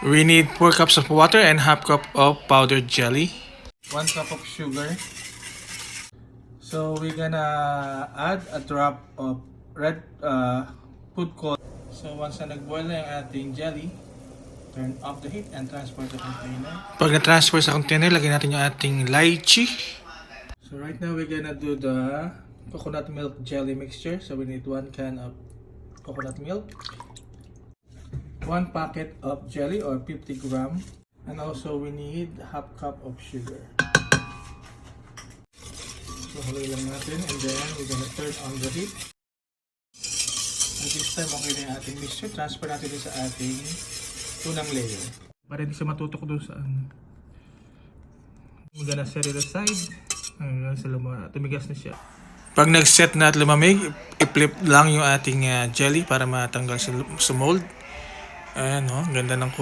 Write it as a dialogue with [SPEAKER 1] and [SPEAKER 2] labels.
[SPEAKER 1] We need 4 cups of water and half cup of powdered jelly. 1 cup of sugar. So we're gonna add a drop of red food coloring. So once na nag-boil na yung ating jelly, turn off the heat and transfer to container. Pag na-transfer sa container, lagyan natin yung ating lychee. So right now we're gonna do the coconut milk jelly mixture. So we need 1 can of coconut milk, 1 packet of jelly or 50 gram, and also we need half cup of sugar. So haloy lang natin and then we're gonna turn on the heat. And this time okay na yung ating mixture. Transfer natin din sa ating tunang layer. Para hindi siya matutok doon sa ano. We're gonna set it aside. Hanggang sa tumigas na siya. Pag nag-set na at lumamig, i-flip lang yung ating jelly para matanggal sa mold. Ayan o, ganda ng kulay.